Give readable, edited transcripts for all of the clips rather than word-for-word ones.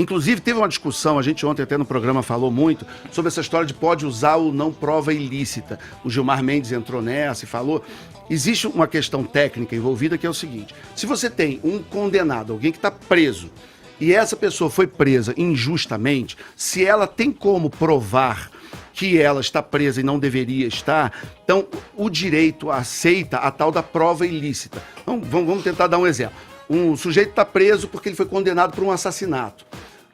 Inclusive, teve uma discussão, a gente ontem até no programa falou muito, sobre essa história de pode usar ou não prova ilícita. O Gilmar Mendes entrou nessa e falou. Existe uma questão técnica envolvida que é o seguinte: se você tem um condenado, alguém que está preso, e essa pessoa foi presa injustamente, se ela tem como provar que ela está presa e não deveria estar, então o direito aceita a tal da prova ilícita. Então, vamos tentar dar um exemplo. Um sujeito está preso porque ele foi condenado por um assassinato,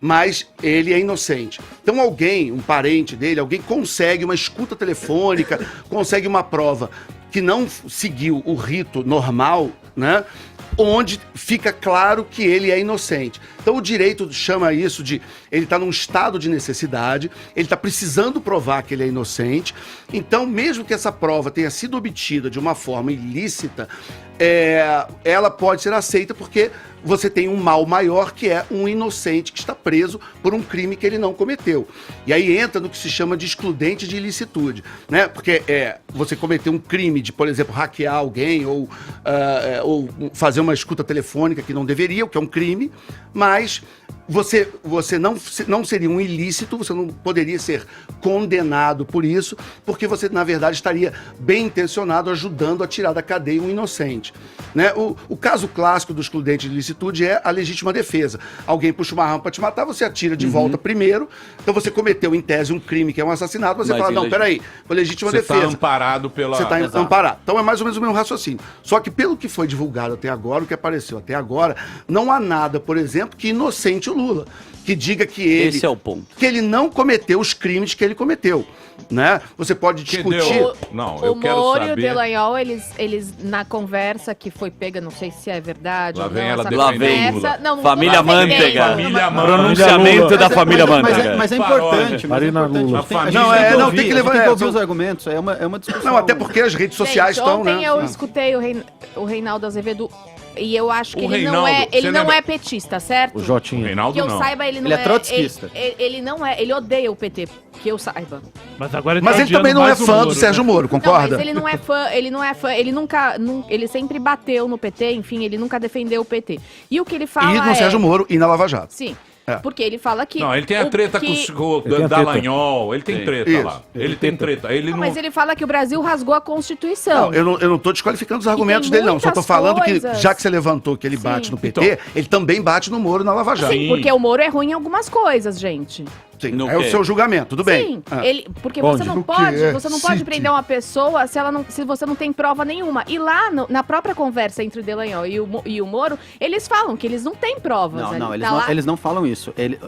mas ele é inocente. Então alguém, um parente dele, alguém consegue uma escuta telefônica, consegue uma prova que não seguiu o rito normal, né? Onde fica claro que ele é inocente. Então o direito chama isso de... Ele está num estado de necessidade, ele está precisando provar que ele é inocente, então mesmo que essa prova tenha sido obtida de uma forma ilícita, ela pode ser aceita porque você tem um mal maior, que é um inocente que está preso por um crime que ele não cometeu. E aí entra no que se chama de excludente de ilicitude, né? Porque você cometeu um crime de, por exemplo, hackear alguém ou fazer uma escuta telefônica que não deveria, o que é um crime, mas você não seria um ilícito, você não poderia ser condenado por isso, porque você, na verdade, estaria bem intencionado ajudando a tirar da cadeia um inocente. Né? O caso clássico do excludente de ilicitude é a legítima defesa. Alguém puxa uma arma para te matar, você atira de volta primeiro, então você cometeu, em tese, um crime que é um assassinato, você fala, não, peraí, foi legítima defesa. Você está amparado pela... Você está amparado. Então é mais ou menos o mesmo raciocínio. Só que pelo que foi divulgado até agora, o que apareceu até agora, não há nada, por exemplo, que inocente o Lula, que diga que ele... Esse é o ponto. Que ele não cometeu os crimes que ele cometeu, né? Você pode discutir... Não, eu quero Moro saber... e o Delanhol, eles na conversa que foi pega, não sei se é verdade Lá ou vem não, ela essa defendendo conversa... Lula. Não, Família Manteiga. Família Manteiga. Pronunciamento da família Manteiga. Mas é importante. Marina Lula. Não, tem que levar... ouvir os argumentos, é uma discussão. Não, até porque as redes sociais estão, né? Ontem eu escutei o Reinaldo Azevedo e eu acho que O ele Reinaldo, não é petista, certo? O Jotinha. Reinaldo Que eu não. saiba, ele não Ele é trotskista. Ele não é, ele odeia o PT, que eu saiba. Mas agora Mas ele também não é fã do Sérgio Moro, Não, concorda? mas ele não é fã, ele sempre bateu no PT, enfim, ele nunca defendeu o PT. E o que ele fala E no Sérgio Moro e na Lava Jato. Sim. É. Porque ele fala que... Não, ele tem a treta com o Dallagnol, ele tem treta Isso. lá. Ele tem treta. Ele Não, não... mas ele fala que o Brasil rasgou a Constituição. Não, eu não tô desqualificando os argumentos tem dele, não. Só tô muitas falando coisas. que, já que você levantou que ele Sim. bate no PT, ele também bate no Moro e na Lava Jato. Sim, porque o Moro é ruim em algumas coisas, gente. Sim, No é o quê? seu julgamento, tudo bem. Sim, Ah. porque Onde? você não O quê? pode Cite. prender uma pessoa se você não tem prova nenhuma. E lá, na própria conversa entre o Delanhol e o Moro, eles falam que eles não têm provas. Não, Tá lá- eles não falam isso.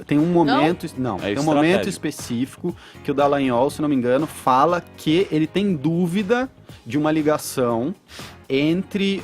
Tem um momento, É tem um momento estratégia. específico que o Dallagnol, se não me engano, fala que ele tem dúvida de uma ligação entre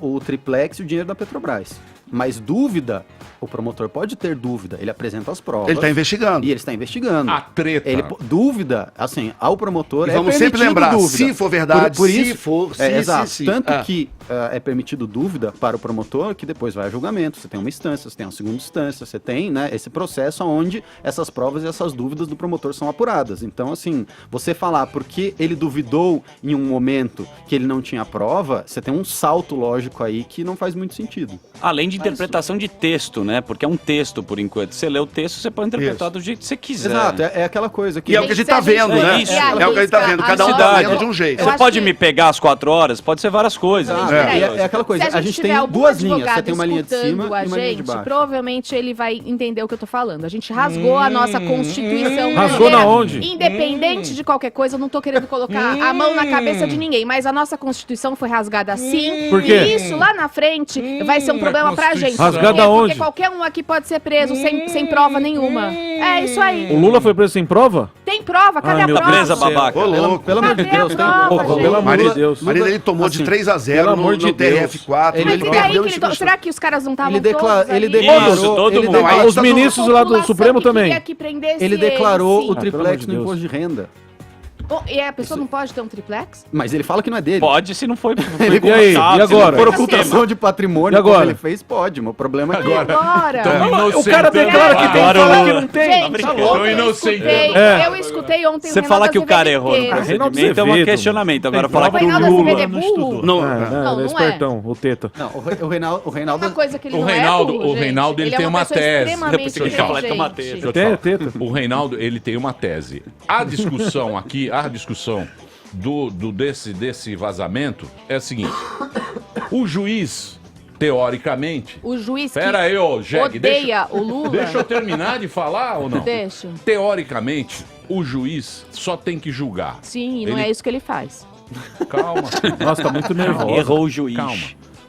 o triplex e o dinheiro da Petrobras. Mas dúvida, o promotor pode ter dúvida, ele apresenta as provas. Ele está investigando. E ele está investigando. A treta. Dúvida, assim, ao promotor E vamos sempre permitido lembrar, dúvida. se for verdade, por se isso, for, se, exato. se. Tanto Ah. que é permitido dúvida para o promotor, que depois vai a julgamento. Você tem uma instância, você tem uma segunda instância, você tem, né, esse processo onde essas provas e essas dúvidas do promotor são apuradas. Então, assim, você falar porque ele duvidou em um momento que ele não tinha prova, você tem um salto lógico aí que não faz muito sentido. Além de interpretação de texto, né? Porque é um texto, por enquanto. Você lê o texto, você pode interpretar do jeito que você quiser. Exato, é aquela coisa que... E é o que a gente tá vendo, É né? isso. É o que a gente tá vendo. Cada um tá Cidade. vendo de um jeito. Eu Você acho pode que- me pegar às 4 horas? Pode ser várias coisas. Ah, Peraí. é aquela coisa, Se a gente tem tiver algum duas linhas, você advogado tem uma linha de cima escutando a e uma linha de gente, baixo. provavelmente ele vai entender o que eu tô falando. A gente rasgou a nossa Constituição. Rasgou brasileira. na onde? Independente de qualquer coisa, eu não tô querendo colocar a mão na cabeça de ninguém, mas a nossa Constituição foi rasgada sim. Por quê? E isso lá na frente vai ser um problema pra gente. Rasgada Por quê? onde? Porque qualquer um aqui pode ser preso sem prova nenhuma. É isso aí. O Lula foi preso sem prova? Tem prova, cadê Ai, a meu prova? Presa babaca. Ô, louco. Pelo amor de Cadê a Deus, tem... prova, Pô, gente? Pelo amor de Deus. Marina, ele tomou de assim, 3-0 pelo no, amor de no Deus. TRF4. Ele Mas e perdeu aí, em querido? circunstância. Será que os caras não estavam Ele ali? declarou, Isso, todo ele mundo. declarou, Não, aí Os ministros lá do População Supremo que também. queria que prendesse ele declarou sim. o pelo amor triplex de no Deus. imposto de renda. Bom, e a pessoa não pode ter um triplex? Mas ele fala que não é dele. Pode se não foi. E aí? E agora? Por ocultação de patrimônio, E agora? como ele fez, pode. O problema é que... Agora. O cara declara que tem, Agora fala o- que não tem. Gente, Tá ontem louco. eu Inocente. escutei, É. eu escutei ontem Você o fala Reinaldo que o cara Azevedo errou no inteiro. Reinaldo procedimento é um Azevedo. questionamento. Agora Tem falar prova que o o Reinaldo Lula... Azevedo é burro? Não, É, Não, ele é não espertão, o Teta. Não, o Reinaldo... Uma coisa que ele O não Reinaldo- é burro, o Reinaldo, gente. ele é tem uma pessoa tese. extremamente Depois que ele fala, inteligente. toma tese. Deixa eu te Tem, falar. Teta. O Reinaldo, ele tem uma tese. A discussão aqui, a discussão desse vazamento é a seguinte. O juiz, teoricamente... O juiz Pera aí, ô, Jeg, odeia o Lula... Deixa eu terminar de falar ou não? Deixa. Teoricamente, o juiz só tem que julgar. Sim, não Ele- é isso que ele faz. Calma. Nossa, tá muito nervoso. Errou o juiz. Calma.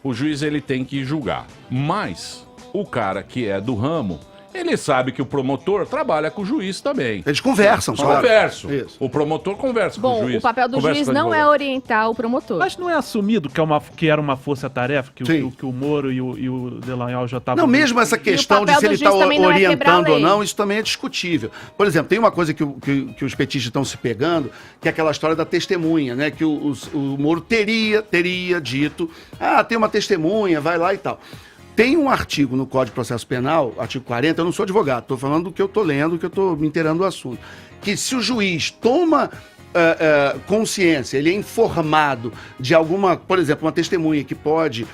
O juiz, ele tem que julgar. Mas o cara que é do ramo, ele sabe que o promotor trabalha com o juiz também. Eles conversam, claro. Converso. Isso. O promotor conversa com o Bom, juiz. o papel do Conversa juiz com o não é advogado. orientar o promotor. Mas não é assumido que era uma força-tarefa, que, Sim. que o Moro e o Delanhol já estavam... Não, mesmo essa questão de papel se ele do juiz está também não é quebrar a orientando ou lei. não, isso também é discutível. Por exemplo, tem uma coisa que os petistas estão se pegando, que é aquela história da testemunha, né? Que o Moro teria dito, tem uma testemunha, vai lá e tal. Tem um artigo no Código de Processo Penal, artigo 40, eu não sou advogado, estou falando do que eu estou lendo, do que eu estou me inteirando do assunto, que se o juiz toma consciência, ele é informado de alguma, por exemplo, uma testemunha que pode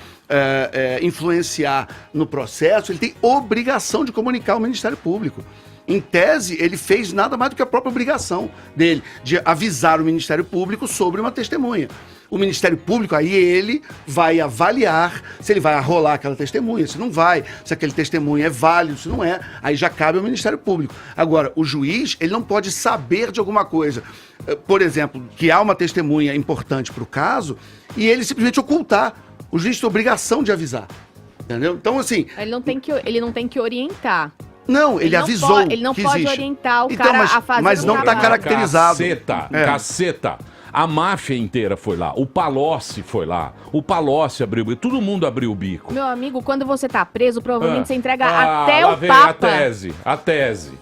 influenciar no processo, ele tem obrigação de comunicar ao Ministério Público. Em tese, ele fez nada mais do que a própria obrigação dele, de avisar o Ministério Público sobre uma testemunha. O Ministério Público, aí ele vai avaliar se ele vai arrolar aquela testemunha, se não vai, se aquele testemunho é válido, se não é, aí já cabe ao Ministério Público. Agora, o juiz, ele não pode saber de alguma coisa, por exemplo, que há uma testemunha importante para o caso, e ele simplesmente ocultar. O juiz tem obrigação de avisar, entendeu? Então, assim... Ele não tem que orientar. Não, ele não avisou pode- ele não que pode existe. orientar o Então, cara mas, a fazer mas o não está trabalho. caracterizado. Caceta. A máfia inteira foi lá. O Palocci foi lá. O Palocci abriu o bico. Todo mundo abriu o bico. Meu amigo, quando você tá preso, provavelmente você entrega Ah, até lá o vem Papa. A tese.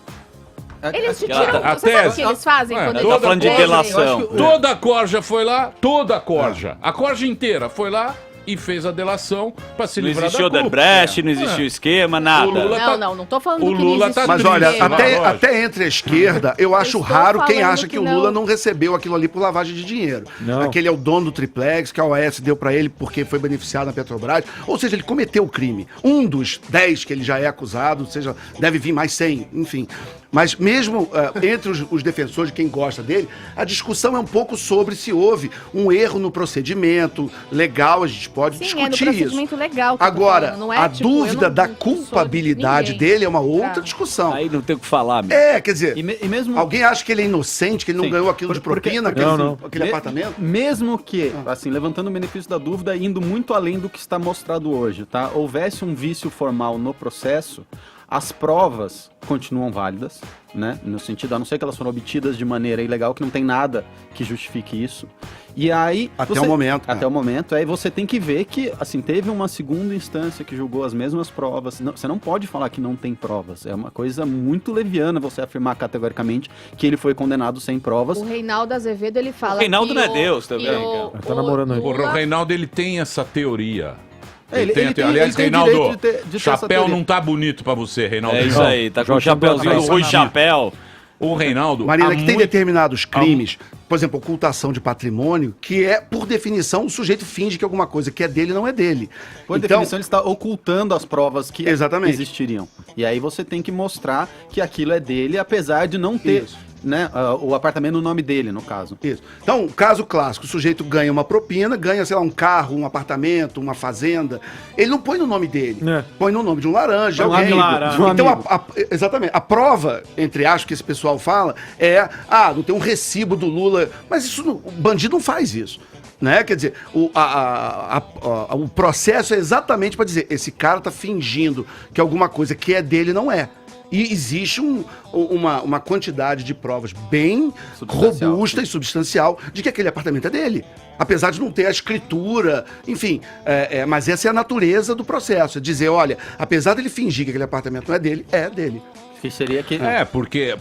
Eles te Ela tiram. tá- Você sabe o tese. que eles fazem Ué, quando ela eles tá falando de presem? delação. Toda a corja foi lá. Toda a corja. A corja inteira foi lá e fez a delação pra se Não livrar existiu da culpa. Odebrecht, não existiu esquema, nada. O Lula tá- Não tô falando o que Lula não tá existe. Mas triste, olha, mas lógico. até entre a esquerda, eu acho estou raro quem falando acha que que o não. Lula não recebeu aquilo ali por lavagem de dinheiro. Não. Aquele é o dono do triplex, que a OAS deu pra ele porque foi beneficiado na Petrobras. Ou seja, ele cometeu o crime. Um dos 10 que ele já é acusado, ou seja, deve vir mais 100, enfim. Mas mesmo entre os defensores, quem gosta dele, a discussão é um pouco sobre se houve um erro no procedimento legal, a gente pode Sim, é no discutir isso. procedimento legal que eu tô Agora, falando, não é, a tipo, eu dúvida não- da não sou culpabilidade ninguém. dele é uma outra Tá. discussão. Aí não tem o que falar, meu. Quer dizer, E mesmo... alguém acha que ele é inocente, que ele não Sim. ganhou aquilo de Porque- propina, porque- aquele Me- apartamento? Mesmo que, assim, levantando o benefício da dúvida, indo muito além do que está mostrado hoje, tá? Houvesse um vício formal no processo, as provas continuam válidas, né? No sentido, a não ser que elas foram obtidas de maneira ilegal, que não tem nada que justifique isso. E aí... Até o momento, Até o momento. Aí você tem que ver que, assim, teve uma segunda instância que julgou as mesmas provas. Você não pode falar que não tem provas. É uma coisa muito leviana você afirmar categoricamente que ele foi condenado sem provas. O Reinaldo Azevedo, ele fala O Reinaldo que não é Deus também, que cara. Tá namorando aí. Porra, o Reinaldo, ele tem essa teoria. Ele tem Aliás, ele tem Reinaldo, direito de ter essa chapéu teoria. não tá bonito pra você, Reinaldo. É isso aí, tá com João o chapéuzinho do Chapeuzinho. Rui Chapéu. O Reinaldo... Marina, há que tem muito- determinados crimes, por exemplo, ocultação de patrimônio, que é, por definição, o sujeito finge que alguma coisa que é dele não é dele. Por Então, definição, ele está ocultando as provas que Exatamente. existiriam. E aí você tem que mostrar que aquilo é dele, apesar de não ter Isso. né, o apartamento no nome dele, no caso. Isso. Então, caso clássico, o sujeito ganha uma propina, ganha, sei lá, um carro, um apartamento, uma fazenda. Ele não põe no nome dele. É. Põe no nome de um laranja, De um alguém. amigo, laranja. De um Então, amigo. exatamente. A prova, entre aspas, que esse pessoal fala, é, não tem um recibo do Lula. Mas isso, o bandido não faz isso. Né? Quer dizer, o processo é exatamente para dizer, esse cara tá fingindo que alguma coisa que é dele não é. E existe uma quantidade de provas bem Substancial. robusta e substancial de que aquele apartamento é dele. Apesar de não ter a escritura, enfim. Mas essa é a natureza do processo. É dizer, olha, apesar dele fingir que aquele apartamento não é dele, é dele. Que seria que...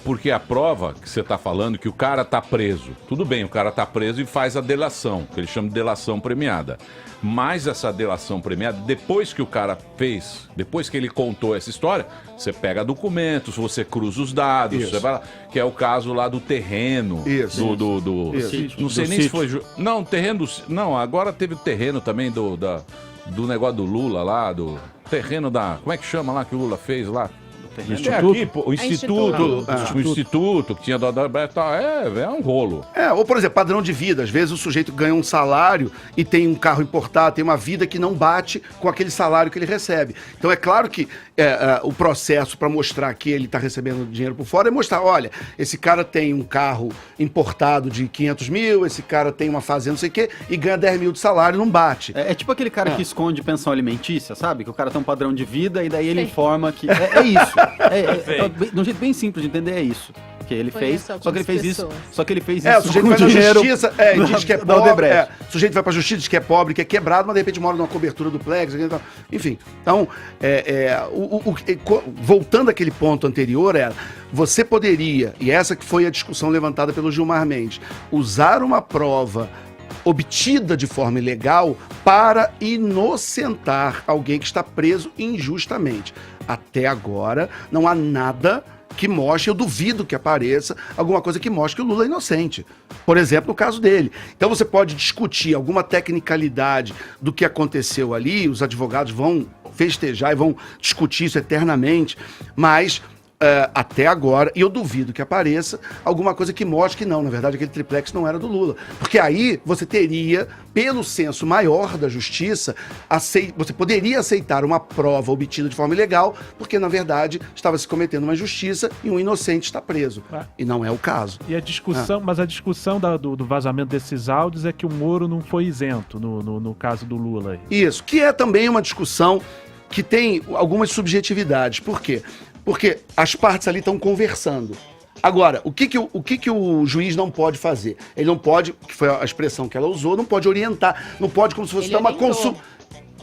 Porque a prova que você tá falando que o cara tá preso. Tudo bem, o cara tá preso e faz a delação, que eles chamam de delação premiada. Mas essa delação premiada, depois que o cara fez, depois que ele contou essa história, você pega documentos, você cruza os dados, Isso. você vai lá, que é o caso lá do terreno. Isso. Não Do sei nem se sítio. foi... Não, terreno... Não, agora teve o terreno também do negócio do Lula lá, do terreno da... Como é que chama lá que o Lula fez lá? Instituto? Aqui, pô, o instituto, o instituto que tinha é um rolo. Ou por exemplo, padrão de vida. Às vezes o sujeito ganha um salário e tem um carro importado, tem uma vida que não bate com aquele salário que ele recebe. Então é claro que o processo para mostrar que ele está recebendo dinheiro por fora é mostrar, olha, esse cara tem um carro importado de 500 mil, esse cara tem uma fazenda, não sei o quê, e ganha 10 mil de salário, não bate. É tipo aquele cara que esconde pensão alimentícia, sabe? Que o cara tem um padrão de vida e daí ele informa que... É isso. De um jeito bem simples de entender, é isso. Que ele fez, Conheço só que ele fez algumas isso. pessoas. Só que ele fez O isso sujeito com vai na dinheiro justiça e diz que é da pobre. Odebrecht. O sujeito vai pra justiça, diz que é pobre, que é quebrado, mas de repente mora numa cobertura duplex. Enfim. Então, voltando àquele ponto anterior, você poderia, e essa que foi a discussão levantada pelo Gilmar Mendes, usar uma prova obtida de forma ilegal para inocentar alguém que está preso injustamente. Até agora, não há nada que mostre, eu duvido que apareça alguma coisa que mostre que o Lula é inocente. Por exemplo, no caso dele. Então você pode discutir alguma tecnicalidade do que aconteceu ali, os advogados vão festejar e vão discutir isso eternamente, mas... até agora, e eu duvido que apareça alguma coisa que mostre que não, na verdade aquele triplex não era do Lula. Porque aí você teria, pelo senso maior da justiça, você poderia aceitar uma prova obtida de forma ilegal, porque na verdade estava se cometendo uma injustiça e um inocente está preso. E não é o caso. E a discussão, mas a discussão do vazamento desses áudios é que o Moro não foi isento no caso do Lula aí. Isso, que é também uma discussão que tem algumas subjetividades. Por quê? Porque as partes ali estão conversando. Agora, o que o juiz não pode fazer? Ele não pode, que foi a expressão que ela usou, não pode orientar, não pode como se fosse dar uma consulta.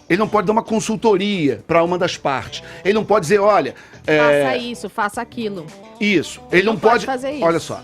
Ele não pode dar uma consultoria para uma das partes. Ele não pode dizer, olha... Faça isso, faça aquilo. Isso. Ele não pode fazer isso. Olha só.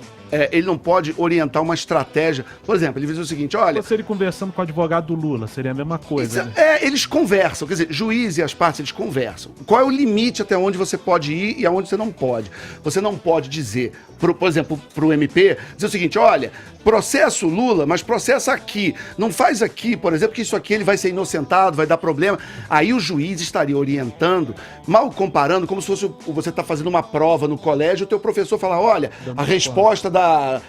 Ele não pode orientar uma estratégia. Por exemplo, ele diz o seguinte, olha... Se ele conversando com o advogado do Lula, seria a mesma coisa, né? Eles conversam, quer dizer, juiz e as partes, eles conversam. Qual é o limite até onde você pode ir e aonde você não pode? Você não pode dizer, por exemplo, para o MP, dizer o seguinte, olha, processo Lula, mas processa aqui. Não faz aqui, por exemplo, que isso aqui ele vai ser inocentado, vai dar problema. Aí o juiz estaria orientando, mal comparando, como se fosse você tá fazendo uma prova no colégio, o teu professor fala, olha, a resposta da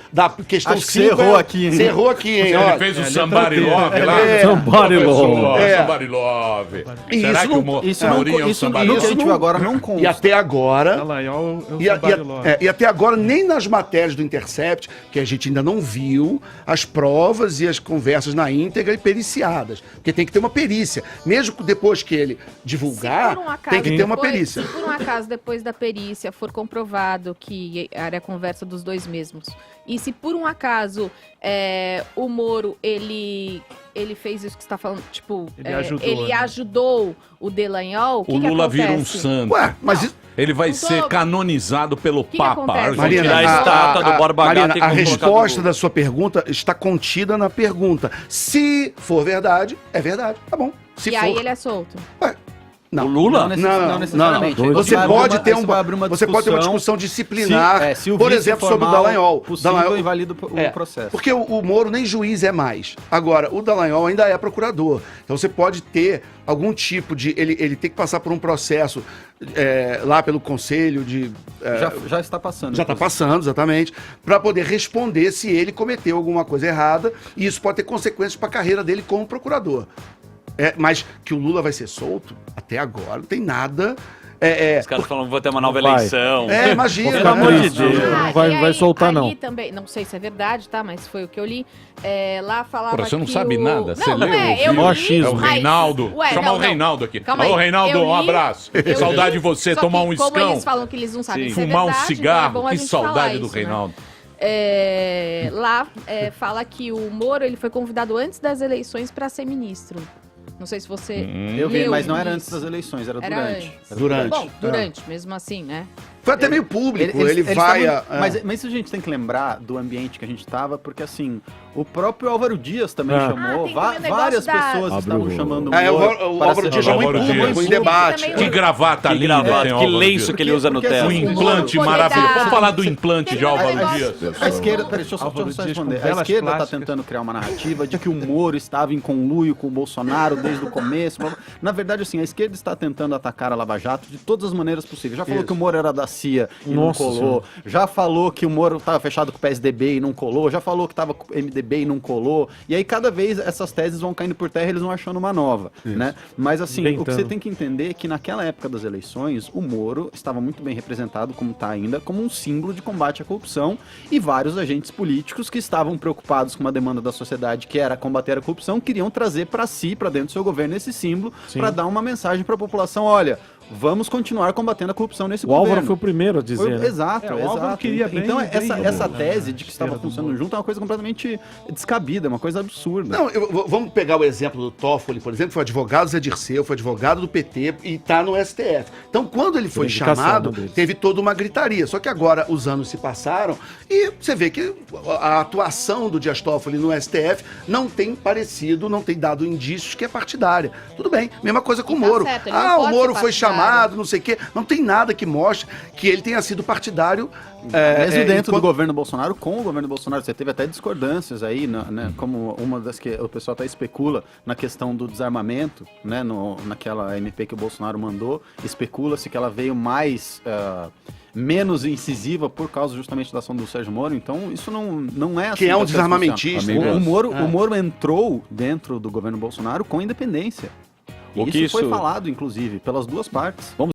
questão Acho que 5 você errou aqui, hein? Você errou aqui, hein? Ele Olha. fez o Somebody Love lá. Somebody Love. Somebody Love. E Será isso que não- o Mourinho é um Somebody no Love? que a gente viu agora não consta. E até agora... Dallagnol é o E, Somebody Love. e até agora, nem nas matérias do Intercept, que a gente ainda não viu, as provas e as conversas na íntegra e periciadas. Porque tem que ter uma perícia. Mesmo depois que ele divulgar, Se por um acaso tem que ter uma depois- perícia. Se por um acaso, depois da perícia, for comprovado que era a conversa dos dois mesmos, e se por um acaso o Moro, ele fez isso que você está falando, tipo, Ele ajudou, né? ajudou o Dallagnol, O que Lula que vira um acontece? santo. Ué, mas isso... Ele vai Não tô- ser canonizado pelo que Papa. acontece? Argentina. Marina, tirar a estátua do Borba Mariana, Gato e a colocar resposta do- da sua pergunta está contida na pergunta. Se for verdade, é verdade. Tá bom. Se E for... aí ele é solto. Ué, não. O Lula? Não, necessariamente. não. Você Vai pode abrir ter isso vai abrir uma você pode ter uma discussão disciplinar, se o por vício exemplo, for sobre o mal Dallagnol. possível, Dallagnol- invalida o processo. Porque o Moro nem juiz é mais. Agora, o Dallagnol ainda é procurador. Então você pode ter algum tipo de... Ele tem que passar por um processo lá pelo conselho de... Já está passando. Já está passando, exatamente, para poder responder se ele cometeu alguma coisa errada, e isso pode ter consequências para a carreira dele como procurador. Mas que o Lula vai ser solto, até agora não tem nada. Os caras falam que vou ter uma nova Vai. eleição. Imagina. Pelo amor de né? Deus. Não e vai aí, soltar, ali não. também, não sei se é verdade, tá? Mas foi o que eu li. Lá falava Porra, você não que sabe o... nada? Você Não, não leu, é. ouviu? Eu li, Machismo. É o mas- Reinaldo. Ué, Chama não, o não. Reinaldo aqui. Calma Alô, aí. Reinaldo, Eu um li- abraço. eu Saudade li. de você, Só tomar que um como escão. eles falam que eles não sabem Sim. se é Fumar um verdade, cigarro. então é bom a Que gente saudade falar do isso, né? Reinaldo. Lá fala que o Moro ele foi convidado antes das eleições para ser ministro. Não sei se você Eu vi, leu mas não era isso. antes das eleições, era Era durante. antes. Era Durante. Bom, durante, mesmo assim, né? Foi até meio público, ele vai... Mas isso a gente tem que lembrar do ambiente que a gente estava, porque assim, o próprio Álvaro Dias também chamou, tem também o negócio várias da- pessoas Abre estavam o- chamando o o Moro para Álvaro ser Dias chamou em Álvaro público, Dias. em debate. Também Que gravata Que linda gravata, tem que Álvaro lenço Dias. que ele usa no Porque, terno. Um assim, implante Poder maravilhoso. dar- Vamos falar do implante de Álvaro negócio- Dias. A esquerda, peraí, deixa eu só Álvaro Dias com responder. A velas esquerda está plásticas. tentando criar uma narrativa de que o Moro estava em conluio com o Bolsonaro desde o começo. Na verdade, assim, a esquerda está tentando atacar a Lava Jato de todas as maneiras possíveis. Já falou Isso. que o Moro era da CIA e Nossa não colou. Já falou que o Moro estava fechado com o PSDB e não colou. Já falou que estava com o MDB e não colou. E aí, cada vez, essas teses vão caindo por terra e eles vão achando uma nova, né? Mas, assim, o que Inventando. você tem que entender é que naquela época das eleições, o Moro estava muito bem representado, como está ainda, como um símbolo de combate à corrupção, e vários agentes políticos que estavam preocupados com uma demanda da sociedade, que era combater a corrupção, queriam trazer para si, para dentro do seu governo, esse símbolo, Sim. para dar uma mensagem para a população: olha, vamos continuar combatendo a corrupção nesse O governo. Álvaro foi o primeiro a dizer, né? Exato, O Álvaro exato. queria bem, Então, bem essa do- tese de que estava esquerda do funcionando Moro. junto é uma coisa completamente descabida, uma coisa absurda. Não, vamos pegar o exemplo do Toffoli, por exemplo, foi advogado do Zé Dirceu, foi advogado do PT e está no STF. Então, quando ele foi indicação, chamado, né, deles. teve toda uma gritaria. Só que agora os anos se passaram e você vê que a atuação do Dias Toffoli no STF não tem parecido, não tem dado indícios que é partidária. Tudo bem, mesma coisa com o E tá Moro. certo, ele não O pode Moro ser foi partidário. chamado, não sei o quê. Não tem nada que mostre que ele tenha sido partidário. Mesmo dentro do enquanto- governo Bolsonaro, com o governo Bolsonaro, você teve até discordâncias aí, né, como uma das que o pessoal até especula na questão do desarmamento, né, naquela MP que o Bolsonaro mandou, especula-se que ela veio menos incisiva por causa justamente da ação do Sérgio Moro. Então isso não é assim. Que é um as coisas desarmamentista. funcionam. Amigo. O Moro entrou dentro do governo Bolsonaro com independência. O E que isso foi isso- falado, inclusive, pelas duas partes.